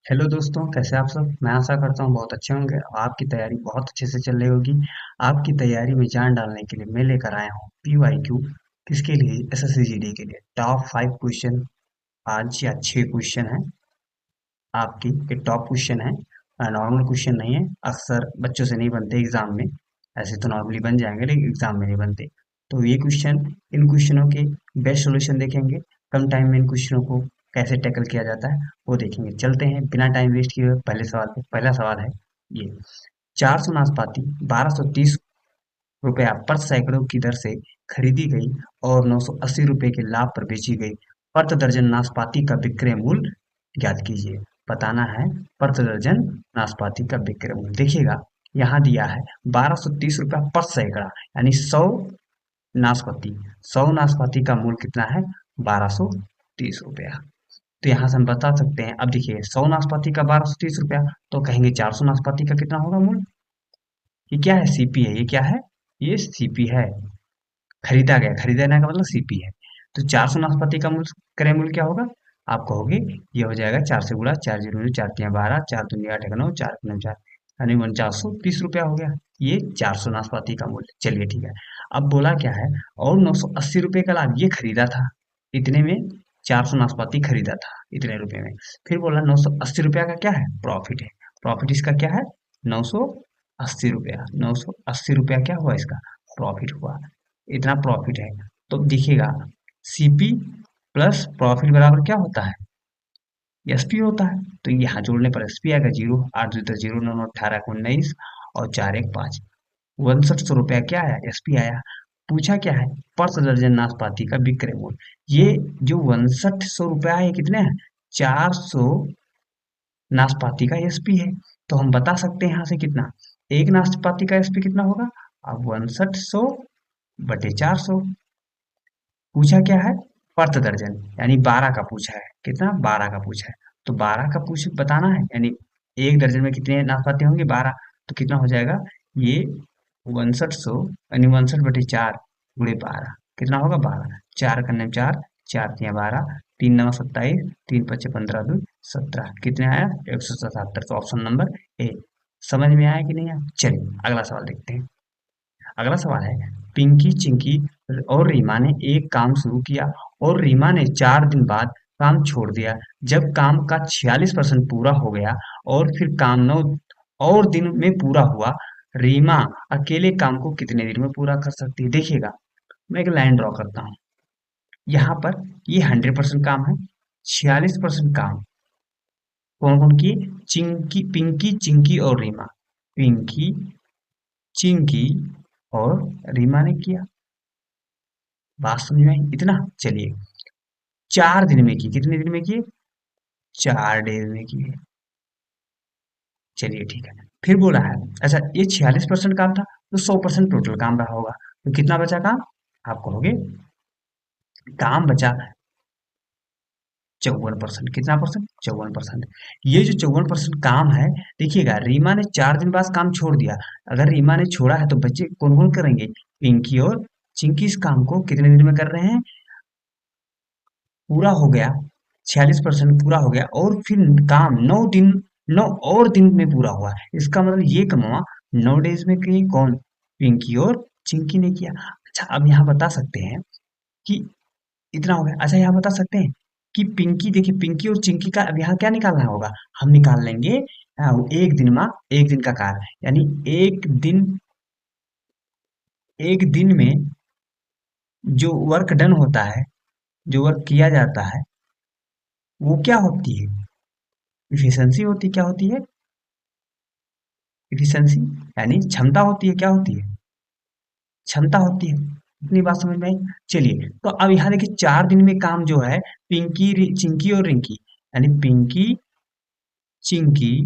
Hello दोस्तों, कैसे आप सब। मैं आशा करता हूँ बहुत अच्छे होंगे और आपकी तैयारी बहुत अच्छे से चल रही होगी। आपकी तैयारी में जान डालने के लिए मैं लेकर आया हूँ PYQ। किसके लिए? SSC GD के लिए टॉप 5 क्वेश्चन। आज या 6 क्वेश्चन है आपकी। ये टॉप क्वेश्चन है, नॉर्मल क्वेश्चन नहीं है। अक्सर बच्चों से नहीं बनते एग्जाम में। ऐसे तो नॉर्मली बन जाएंगे लेकिन एग्जाम में नहीं बनते। तो ये क्वेश्चन, इन क्वेश्चनों के बेस्ट सॉल्यूशन देखेंगे। कम टाइम में इन क्वेश्चनों को कैसे टैकल किया जाता है वो देखेंगे। चलते हैं बिना टाइम वेस्ट किए हुए पहले सवाल पे। पहला सवाल है ये। 400 नाशपाती 1230 रुपया पर सैकड़ों की दर से खरीदी गई और 980 रुपये के लाभ पर बेची गई। प्रति दर्जन नाशपाती का विक्रय मूल्य ज्ञात कीजिए। बताना है प्रति दर्जन नाशपाती का विक्रय मूल्य। देखिएगा, यहाँ दिया है 1230 रुपया पर सैकड़ा, यानी 100 नाशपाती। 100 नाशपाती का मूल्य कितना है? 1230 रुपया। तो यहाँ से हम बता सकते हैं। अब देखिए, 100 नाशपाती का 1230 रुपया, तो कहेंगे 400 नाशपाती का कितना होगा मूल्य। ये क्या है? सीपी है। ये क्या है? ये सीपी है। खरीदा गया, खरीदने का मतलब सीपी है। तो 400 नाशपाती का मूल्य, क्रय मूल्य क्या होगा? आप कहोगे ये हो जाएगा 4 से गुणा, 4 जीरो 4 तिया 12, 4 दूनी 8 9, 4 9 4, यानी 4930 रुपया हो गया। ये 400 नाशपाती का मूल्य। चलिए ठीक है। अब बोला क्या है? और 980 रुपये का लाभ, ये खरीदा था इतने में। 400 नाशपाती खरीदा था इतने रुपए में। फिर बोला 980 रुपया का क्या है? प्रॉफिट है। प्रॉफिट इसका क्या है? 980 रुपया। 980 रुपया क्या हुआ इसका? प्रॉफिट हुआ। इतना प्रॉफिट है। तो देखिएगा, सीपी प्लस प्रॉफिट बराबर क्या होता है? एसपी होता है। तो यहाँ जोड़ने पर एसपी आएगा 0, 8 दो 0 9 9 18 19 और 4 1 5। 6100 रुपया क्या आया? एसपी आया। पूछा क्या है? प्रति दर्जन नाशपाती का विक्रय मूल्य। ये जो 6100 रुपया है, ये कितने हैं? 400 नाशपाती का एसपी है। तो हम बता सकते हैं यहाँ से कितना, एक नाशपाती का एसपी कितना होगा? अब 6100/400। पूछा क्या है? प्रति दर्जन, यानी 12 का पूछा है। कितना? 12 का पूछा है। तो 12 का पूछ बताना है, यानी एक दर्जन में कितने नाशपाती होंगे? 12। तो कितना हो जाएगा ये? 6100, यानी 61/4 गुणे 12 कितना होगा? 12। 4 करने 4, 4 तिया 12, 3 9 27, 3 5 15 2 17, कितने आया? 177। तो ऑप्शन नंबर ए। समझ में आया कि नहीं आया? चलिए अगला सवाल देखते हैं। अगला सवाल है, पिंकी, चिंकी और रीमा ने एक काम शुरू किया और रीमा ने 4 दिन बाद काम छोड़ दिया। जब काम का 46% पूरा हो गया और फिर काम 9 और दिन में पूरा हुआ, रीमा अकेले काम को कितने दिन में पूरा कर सकती है? देखिएगा, मैं एक लाइन ड्रॉ करता हूँ। यहाँ पर ये 100% काम है। 46% काम कौन कौन किए? चिंकी, पिंकी, चिंकी और रीमा। पिंकी, चिंकी और रीमा ने किया। बात समझ में आई? इतना। चलिए, 4 दिन में की। कितने दिन में किए? 4 डेज में किए। चलिए ठीक है। फिर बोला है, अच्छा ये 46% काम था, तो 100% टोटल काम रहा होगा। तो कितना बचा काम? आप कहोगे काम बचा 54%। कितना परसेंट? 54%। ये जो 54% काम है, देखिएगा रीमा ने 4 दिन बाद काम छोड़ दिया। अगर रीमा ने छोड़ा है तो बच्चे कौन कौन करेंगे? पिंकी और चिंकी इस काम को कितने दिन में कर रहे हैं? पूरा हो गया। 46% पूरा हो गया और फिर काम 9 दिन, 9 और दिन में पूरा हुआ। इसका मतलब ये कम हुआ 9 डेज में किए। कौन? पिंकी और चिंकी ने किया। अच्छा, अब यहाँ बता सकते हैं कि इतना हो गया। अच्छा, यहाँ बता सकते हैं कि पिंकी, देखिए पिंकी और चिंकी का अब यहाँ क्या निकालना होगा? हम निकाल लेंगे एक दिन में, एक दिन का कार्य, यानी एक दिन में जो वर्क डन होता है, जो वर्क किया जाता है, वो क्या होती है? इफिशिएंसी होती। क्या होती है? इफिशिएंसी, यानी क्षमता होती है। क्या होती है? क्षमता होती है। इतनी बात समझ में आई? चलिए, तो अब यहाँ देखिए 4 दिन में काम जो है, पिंकी, चिंकी और रिंकी, यानी पिंकी, चिंकी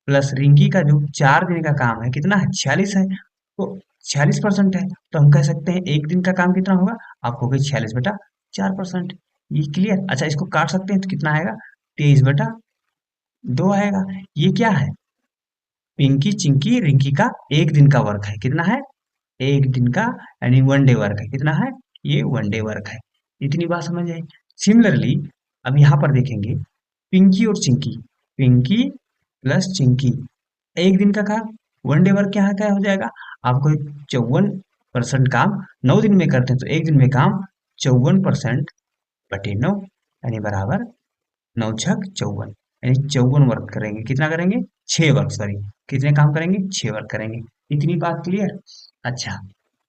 प्लस रिंकी का जो 4 दिन का काम है, कितना है? 46 है। तो 46% है। तो हम कह सकते हैं एक दिन का काम कितना होगा? आपको होगा 46/4%। ये क्लियर? अच्छा, इसको काट सकते हैं तो कितना आएगा? 23/2 आएगा। ये क्या है? पिंकी, चिंकी, रिंकी का एक दिन का वर्क है। कितना है? एक दिन का, यानी 1 डे वर्क है। कितना है? ये 1 डे वर्क है। इतनी बात समझ आई? सिमिलरली अब यहाँ पर देखेंगे, पिंकी और चिंकी। पिंकी प्लस चिंकी, एक दिन का काम, वन डे वर्क यहाँ क्या हो जाएगा, आपको 54% काम 9 दिन में करते हैं तो एक दिन में काम 54% बटे 9 यानी बराबर 9 छक 54, यानी 54 वर्क करेंगे, कितना करेंगे 6 वर्क, सॉरी कितने काम करेंगे 6 वर्क करेंगे। इतनी बात क्लियर। अच्छा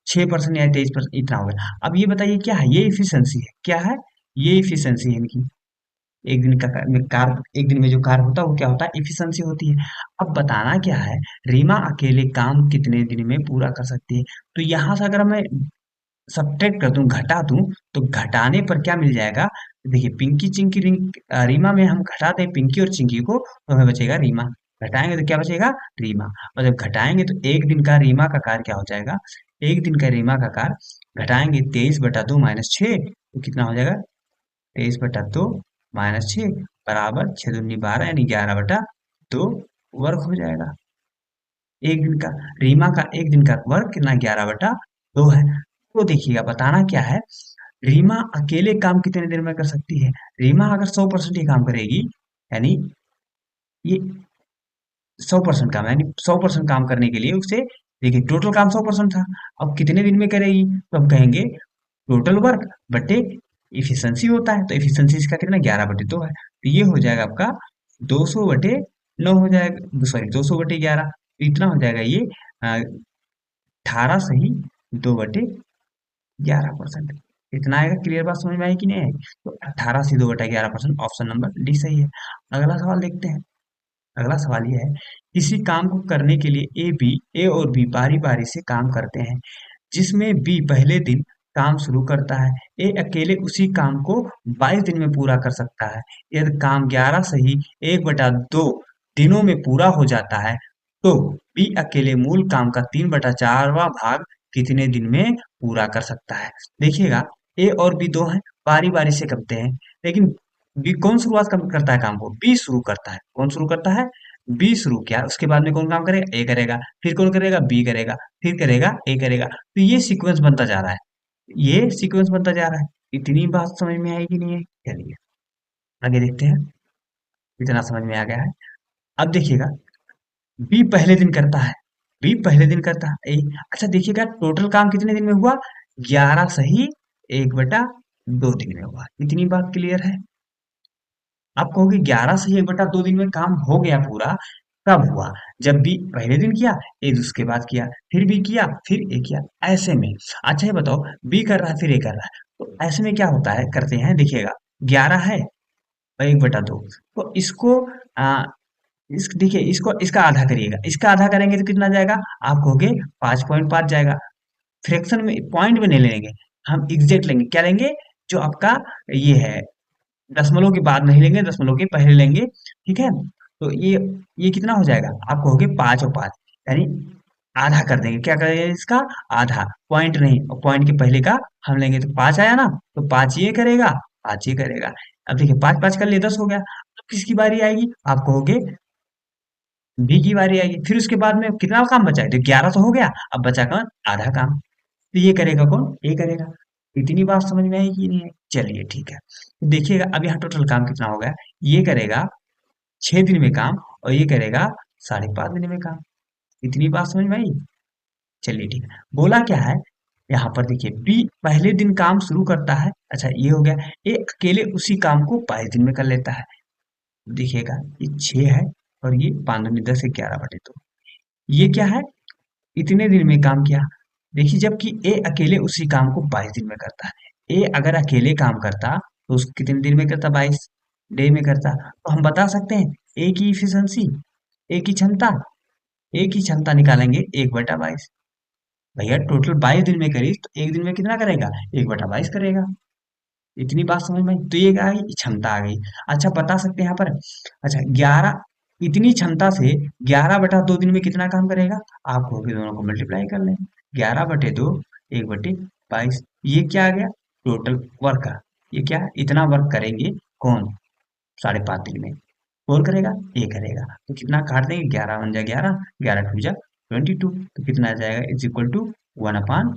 6% या 23% इतना हो गया। अब ये बताइए क्या है, ये इफिशियंसी है, क्या है ये इफिशियंसी है इनकी। एक दिन का एक दिन में जो कार्य होता है वो क्या होता है, इफिशियंसी होती है। अब बताना क्या है, रीमा अकेले काम कितने दिन में पूरा कर सकती है। तो यहाँ से अगर मैं सब्ट्रैक्ट कर दूं, घटा दूं, तो घटाने पर क्या मिल जाएगा, देखिए पिंकी चिंकी रीमा में हम घटा दें पिंकी और चिंकी को तो हमें बचेगा रीमा, घटाएंगे तो क्या बचेगा रीमा। और जब घटाएंगे तो एक दिन का रीमा का कार्य क्या हो जाएगा, एक दिन का रीमा का कार्य घटाएंगे 23/2 -6 तो कितना हो जाएगा 23/2 -6 बराबर 6×2 12 यानी 11/2 वर्ग हो जाएगा। एक दिन का रीमा का एक दिन का वर्क कितना 11/2 है। तो देखिएगा बताना क्या है, रीमा अकेले काम कितने देर में कर सकती है। रीमा अगर 100% ही काम करेगी, यानी ये 100% काम, यानी 100% काम करने के लिए उसे, देखिए टोटल काम 100% था, अब कितने दिन में करेगी, तो हम कहेंगे टोटल वर्क बटे इफिशियंसी होता है, तो इफिशियंसी इसका कितना 11/2 है, तो ये हो जाएगा आपका 200/9 हो जाएगा, सॉरी 200/11, तो इतना हो जाएगा ये 18 सही 2/11%। इतना आएगा, क्लियर बात समझ में आई कि नहीं आई। तो 18 से 2/11%, ऑप्शन नंबर डी सही है। अगला सवाल देखते हैं। अगला सवाल ये है, किसी काम को करने के लिए ए और बी बारी बारी से काम करते हैं, जिसमें बी पहले दिन काम शुरू करता है, ए अकेले उसी काम को 22 दिन में पूरा कर सकता है। यदि काम 11 सही 1/2 दिनों में पूरा हो जाता है, तो बी अकेले मूल काम का 3/4वां भाग कितने दिन में पूरा कर सकता है। देखिएगा ए और बी दो हैं, बारी बारी से करते हैं, लेकिन बी कौन शुरुआत करता है काम को, बी शुरू करता है, कौन शुरू करता है, बी शुरू किया, उसके बाद में कौन काम करेगा, ए करेगा, फिर कौन करेगा, बी करेगा, फिर करेगा ए करेगा, तो ये सीक्वेंस बनता जा रहा है, ये सीक्वेंस बनता जा रहा है। इतनी बात समझ में आएगी नहीं है, चलिए आगे देखते हैं। इतना समझ में आ गया है। अब देखिएगा बी पहले दिन करता है, बी पहले दिन करता है ए, अच्छा देखिएगा टोटल काम कितने दिन में हुआ, 11 सही 1/2 दिन में हुआ। इतनी बात क्लियर है। आप कहोगे 11 से 1/2 दिन में काम हो गया पूरा, कब हुआ, जब बी पहले दिन किया, ए उसके बाद किया, फिर बी किया, फिर ए किया, ऐसे में। अच्छा ये बताओ बी कर रहा है फिर ए कर रहा है, तो ऐसे में क्या होता है, करते हैं देखिएगा 11 है और 1/2, तो इसको आ, देखिए इसको इसका आधा करिएगा, इसका आधा करेंगे तो कितना जाएगा, आप कहोगे 5.5 जाएगा। फ्रैक्शन में पॉइंट में नहीं लेंगे, हम एग्जैक्ट लेंगे, क्या लेंगे, जो आपका ये है दशमलव के बाद नहीं लेंगे, दशमलव के पहले लेंगे, ठीक है। तो ये कितना हो जाएगा, आप कहोगे 5 और 5, यानी आधा कर देंगे, क्या करेंगे इसका आधा, पॉइंट नहीं, और पॉइंट के पहले का हम लेंगे तो 5 आया ना, तो 5 ये करेगा, 5 ये करेगा। अब देखिए 5 5 कर लिए 10 हो गया, अब किसकी बारी आएगी, आप कहोगे बी की बारी आएगी, फिर उसके बाद में कितना काम बचा है, तो 11 तो हो गया, अब बचा कौन, आधा काम, तो ये करेगा कौन, ये करेगा। इतनी बात समझ में आई कि नहीं है, चलिए ठीक है। तो देखिएगा अब यहाँ टोटल काम कितना हो गया, ये करेगा 6 दिन में काम और ये करेगा 5.5 दिन में काम। इतनी बात समझ में आई, चलिए ठीक है। बोला क्या है, यहाँ पर देखिए बी पहले दिन काम शुरू करता है, अच्छा ये हो गया, ये अकेले उसी काम को 22 दिन में कर लेता है। देखिएगा ये 6 है और ये 5 10 11/2, ये क्या है, इतने दिन में काम किया। देखिए जबकि ए अकेले उसी काम को 22 दिन में करता है, ए अगर अकेले काम करता तो उस कितने दिन में करता, 22 डे में करता, तो हम बता सकते हैं ए की इफिशियंसी, ए की क्षमता, ए की क्षमता निकालेंगे 1/22, भैया टोटल 22 दिन में करी तो एक दिन में कितना करेगा, 1/22 करेगा। इतनी बात समझ में आई? तो ये क्या आ गई, क्षमता आ गई। अच्छा बता सकते हैं यहाँ पर, अच्छा 11, इतनी क्षमता से 11/2 दिन में कितना काम करेगा, आप कहोगे दोनों को मल्टीप्लाई कर लें, 11/2 1/22, ये क्या आ गया टोटल वर्क का, ये क्या इतना वर्क करेंगे कौन, 5.5 दिन में, कौन करेगा, ये करेगा, तो कितना काट देंगे, 11 बन जाए 11, 11 टू जा 22, तो कितना आ जाएगा इज इक्वल टू 1/4,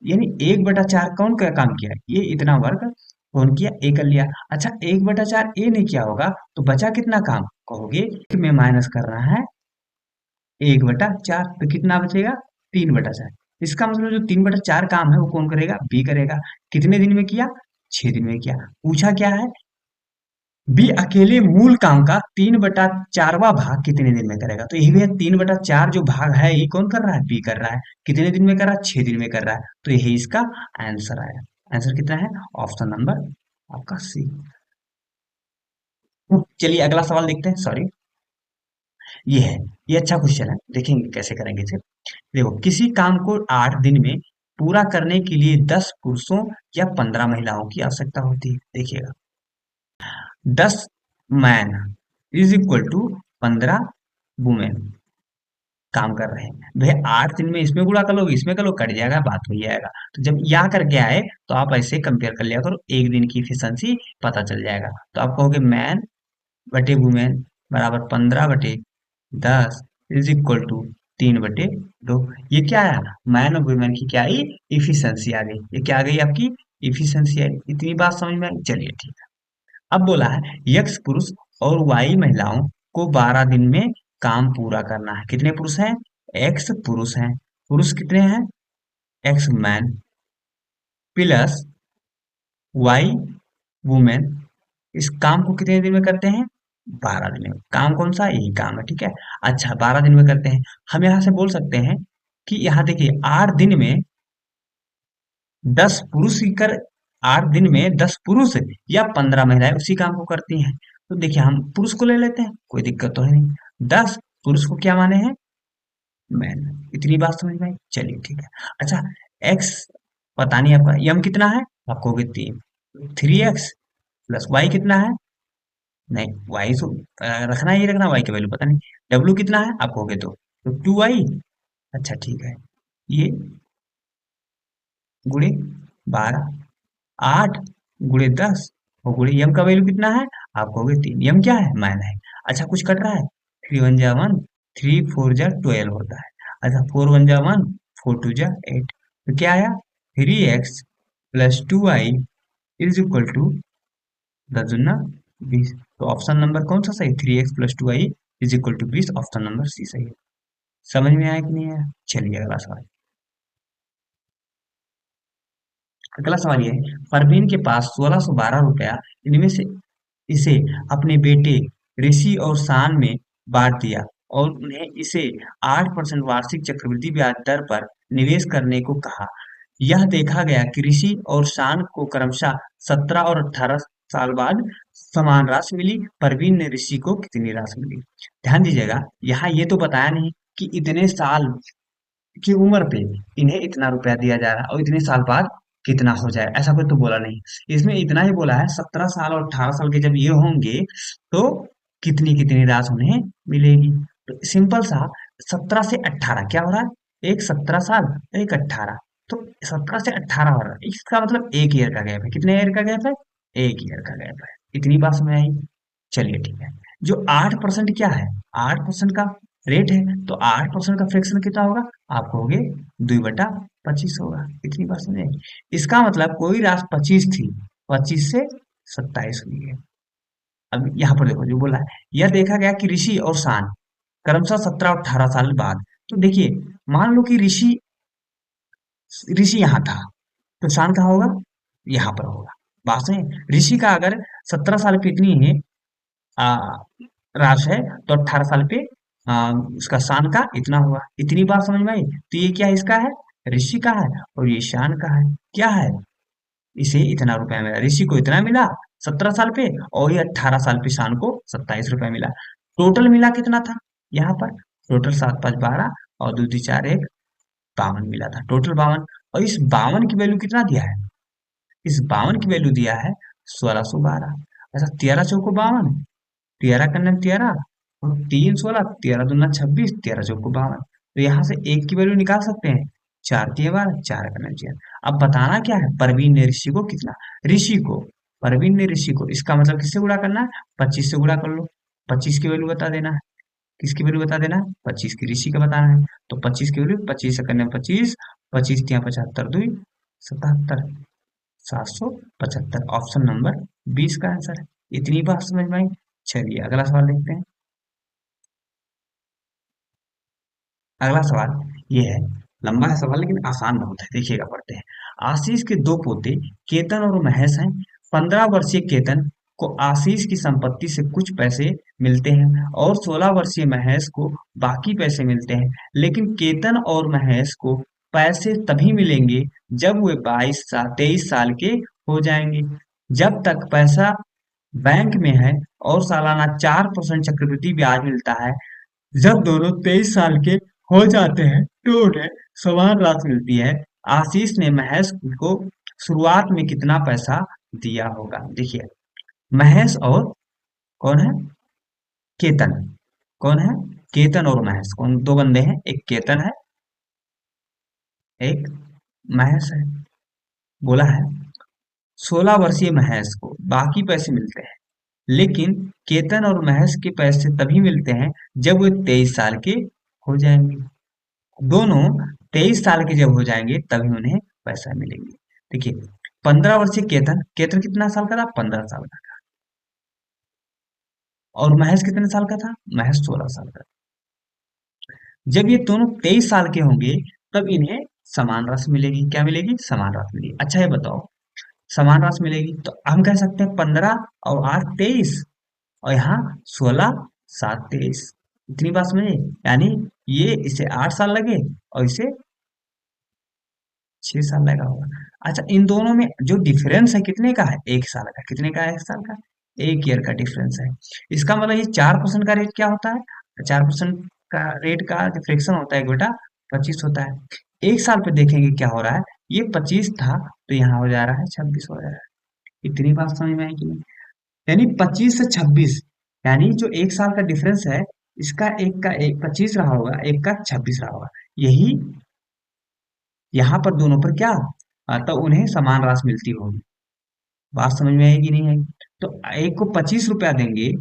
यानी 1/4 कौन का काम किया, ये इतना वर्क फोन किया, ए कर लिया। अच्छा, 1/4 ए ने किया होगा तो बचा कितना काम, कहोगे एक में माइनस करना है 1/4, तो कितना बचेगा 3/4। इसका मतलब जो 3/4 काम है वो कौन करेगा, बी करेगा। कितने दिन में किया, 6 दिन में किया। पूछा क्या है, बी अकेले मूल काम का 3/4वां भाग कितने दिन में करेगा। तो यही है 3/4 जो भाग है ये कौन कर रहा है, बी कर रहा है। कितने दिन में कर रहा है, 6 दिन में कर रहा है। तो यही इसका आंसर आया। आंसर कितना है, ऑप्शन नंबर आपका सी। चलिए अगला सवाल देखते हैं। सॉरी, ये है, ये अच्छा क्वेश्चन है, देखेंगे कैसे करेंगे इसे। देखो, किसी काम को 8 दिन में पूरा करने के लिए 10 पुरुषों या 15 महिलाओं की आवश्यकता होती है। देखिएगा, 10 man is equal to 15 women काम कर रहे हैं। भाई 8 दिन में इसमें गुणा कर लोगे, इसमें कर लो, कट जाएगा, बात हो जाएगा। तो जब यहाँ करके आए तो आप ऐसे कंपेयर कर लिया करो, एक दिन की इफिशिएंसी पता चल जाएगा। तो आप कहोगे मैन बटे वुमेन बराबर 15/10 इज इक्वल टू 3/2। ये क्या है, मैन और वुमेन की क्या आई, इफिशिएंसी आ गई। ये क्या आ गई आपकी, इफिशिएंसी आई। इतनी बात समझ में आई, चलिए ठीक है। अब बोला है यक्स पुरुष और वाई महिलाओं को 12 दिन में काम पूरा करना है। कितने पुरुष हैं, एक्स पुरुष हैं। पुरुष कितने हैं, x man plus Y women. इस काम को कितने दिन में करते हैं, 12 दिन में। काम कौन सा, यही काम है, ठीक है। अच्छा, 12 दिन में करते हैं। हम यहाँ से बोल सकते हैं कि यहाँ देखिए 8 दिन में 10 पुरुष ही कर, 8 दिन में 10 पुरुष या 15 महिलाएं उसी काम को करती हैं। तो देखिए हम पुरुष को ले लेते हैं, कोई दिक्कत तो है नहीं। 10 पुरुष को क्या माने हैं, मैन। इतनी बात समझ में आई, चलिए ठीक है। अच्छा, एक्स पता नहीं आपका, यम कितना है, आप कहोगे 3। 3x प्लस वाई कितना है, नहीं वाई तो रखना ही रखना, वाई की वैल्यू पता नहीं। डब्ल्यू कितना है, आप कहोगे 2, तो 2y। अच्छा ठीक है, ये गुणे 12, 8 गुणे 10 और गुणे यम का वैल्यू कितना है, आप कहोगे 3। यम क्या है, मैन है। अच्छा, कुछ कट रहा है, 3 1 जा 1, 3 4 जा 12 होता है। अच्छा, 4 1 जा 1, 4 2 जा 8, तो क्या आया, 3x plus 2y is equal to 10 दूना 20। तो ऑप्शन नंबर कौन सा सही, 3x plus 2y is equal to 20, option number C सही है। समझ में आया कि नहीं आया, चलिए अगला सवाल। अगला सवाल ये है, परवीन के पास 1612 रुपया, इनमें से इसे अपने बेटे ऋषि और शान में बांट दिया और उन्हें इसे 8% वार्षिक चक्रवृद्धि ब्याज दर पर निवेश करने को कहा। यह देखा गया कि ऋषि और शान को क्रमशः 17 और 18 साल बाद समान राशि मिली। परवीन ने ऋषि को कितनी राशि मिली। ध्यान दीजिएगा, यहाँ ये तो बताया नहीं कि इतने साल की उम्र पे इन्हें इतना रुपया दिया जा रहा है और इतने साल बाद कितना हो जाए, ऐसा कोई तो बोला नहीं। इसमें इतना ही बोला है 17 साल और 18 साल के जब ये होंगे तो कितनी कितनी राशि उन्हें मिलेगी। तो सिंपल सा, 17 से 18 क्या हो रहा है, एक 17 साल, एक 18, तो 17 से 18 हो रहा है। इसका मतलब एक ईयर का गैप है। कितने ईयर का गैप है, एक ईयर का गैप है। इतनी बात समझ आई, चलिए ठीक है। जो 8% क्या है, 8% का रेट है, तो 8% का फ्रैक्शन कितना होगा, आप कहोगे 2/25 होगा। इतनी बात समझे। इसका मतलब कोई राशि 25 थी, 25 से 27 हुई है। अब यहाँ पर देखो जो बोला है, यह देखा गया कि ऋषि और शान क्रमशः 17 और 18 साल बाद। तो देखिए, मान लो कि ऋषि ऋषि यहाँ था, तो शान कहाँ होगा, यहाँ पर होगा। बात सही। ऋषि का अगर 17 साल पे इतनी है आ, राश है, तो 18 साल पे उसका शान का इतना हुआ। इतनी बात समझ में आई। तो ये क्या इसका है, ऋषि का है, और ये शान का है। क्या है, इसे इतना रुपया मिला, ऋषि को इतना मिला 17 साल पे, और ये 18 साल पे शान को 27 रुपया मिला। टोटल मिला कितना था, यहाँ पर टोटल 7 5 12 और 2 2 4 1 52 मिला था, टोटल 52। और इस 52 की वैल्यू कितना दिया है, इस 52 की वैल्यू दिया है 1612। ऐसा 13 चौको 52, 13 कन्या 13 और 3 16, 13 दूना 26, 13 चौको 52। तो यहाँ से एक की वैल्यू निकाल सकते हैं, 4 तिये 12, 4 कन्या 4। अब बताना क्या है, परवीन ने ऋषि को कितना, ऋषि को, परवीन ने ऋषि को, इसका मतलब किससे गुणा करना है, 25 से गुणा कर लो। 25 की वैल्यू बता देना है, किसकी वैल्यू बता देना है, 25 की, ऋषि का बताना है। तो 25 की वैल्यू, 25 से कन्या 25, 25 तिया 75 2 77। 775। ऑप्शन नंबर 20 का आंसर है। इतनी बात समझ में आई। चलिए अगला सवाल देखते हैं। अगला सवाल ये है, लंबा है सवाल लेकिन आसान बहुत है, देखिएगा पढ़ते हैं। आशीष के दो पोते केतन और महेश हैं। 15 वर्षीय केतन को आशीष की संपत्ति से कुछ पैसे मिलते हैं और 16 वर्षीय महेश को बाकी पैसे मिलते हैं। लेकिन केतन और महेश को पैसे तभी मिलेंगे जब वे 23 साल के हो जाएंगे। जब तक पैसा बैंक में है और सालाना 4% चक्रवृद्धि ब्याज मिलता है, जब दोनों 23 साल के हो जाते हैं तो उन्हें समान राशि मिलती है। आशीष ने महेश को शुरुआत में कितना पैसा दिया होगा? देखिए, महेश और कौन है? केतन। कौन है? केतन और महेश। कौन? दो बंदे हैं, एक केतन है, एक महेश है। बोला है 16 वर्षीय महेश को बाकी पैसे मिलते हैं, लेकिन केतन और महेश के पैसे तभी मिलते हैं जब वे 23 साल के हो जाएंगे। दोनों 23 साल के जब हो जाएंगे तभी उन्हें पैसा मिलेंगे। देखिए, 15 वर्षीय केतन, केतन कितना साल का था? 15 साल का। और महेश कितने साल का था? महेश 16 साल का। जब ये दोनों 23 साल के होंगे तब इन्हें समान राशि मिलेगी। क्या मिलेगी? समान राशि मिलेगी। अच्छा ये बताओ, समान राशि मिलेगी तो हम कह सकते हैं 15 और 8 23, और यहाँ 16 7 23। इतनी बात समझे? यानी ये इसे 8 साल लगे और इसे 6 साल लगा होगा। अच्छा, इन दोनों में जो डिफरेंस है कितने का है? 1 साल का। कितने का है? 1 साल का। 1 ईयर का डिफरेंस है। इसका मतलब ये 4% का रेट क्या होता है? 4% का रेट का जो फ्रैक्शन होता है बेटा, 25 होता है। 1 साल पे देखेंगे क्या हो रहा है। ये 25 था तो यहाँ हो जा रहा है 26 हो जा रहा है। इतनी बात समझ में आई कि नहीं? यानी 25 से 26, यानी जो 1 साल का डिफरेंस है, इसका एक का एक 25 रहा होगा, एक का 26 रहा होगा। यही यहाँ पर दोनों पर क्या, तो उन्हें समान राशि मिलती होगी। बात समझ में आएगी नहीं आएगी? तो एक को 25 रुपया देंगे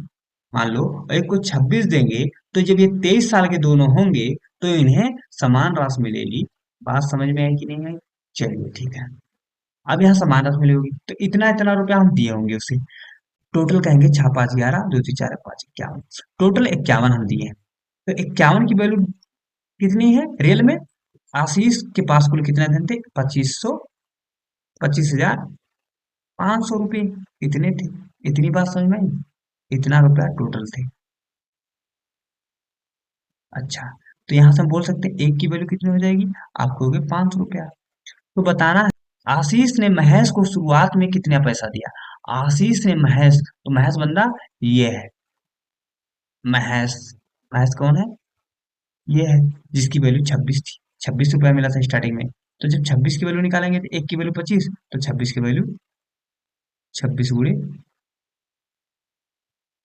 मान लो, और एक को 26 देंगे, तो जब ये 23 साल के दोनों होंगे तो इन्हें समान राशि मिलेगी। बात समझ में आई कि नहीं आई? चलिए ठीक है। अब यहाँ समान राशि मिली होगी तो इतना इतना रुपया हम दिए होंगे उसे। टोटल कहेंगे 6 5 11 2 3 4 5 51, टोटल 51 हम दिए हैं। तो 51 की वैल्यू कितनी है रियल में? आशीष के पास कुल कितना धन थे? 25,500 रुपये इतने थे। इतनी बात समझ में आई? इतना रुपया टोटल थे। अच्छा, तो यहाँ से हम बोल सकते हैं एक की वैल्यू कितनी हो जाएगी? आपको हो गए 500 रुपया। तो बताना है आशीष ने महेश को शुरुआत में कितना पैसा दिया। आशीष ने महेश, तो महेश बंदा ये है। महेश, महेश कौन है? ये है, जिसकी वैल्यू 26 थी। 26 रुपया मिला था स्टार्टिंग में। तो जब 26 की वैल्यू निकालेंगे तो एक की वैल्यू 25, तो 26 की वैल्यू 26 गुणे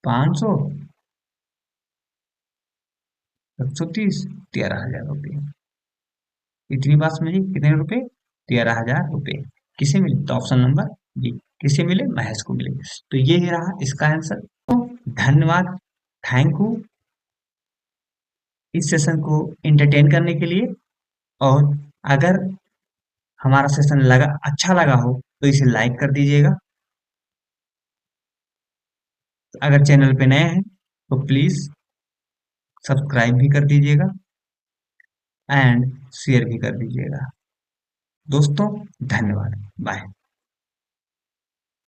500, 130, 13,000 रुपये। इतनी बात समझिए, कितने रुपए? 13,000 रुपये। किसे मिले? तो ऑप्शन नंबर बी। किसे मिले? महेश को मिले। तो ये ही रहा इसका आंसर। तो धन्यवाद, थैंक यू इस सेशन को एंटरटेन करने के लिए। और अगर हमारा सेशन लगा अच्छा लगा हो तो इसे लाइक कर दीजिएगा। अगर चैनल पे नए हैं तो प्लीज सब्सक्राइब भी कर दीजिएगा एंड शेयर भी कर दीजिएगा। दोस्तों धन्यवाद, बाय।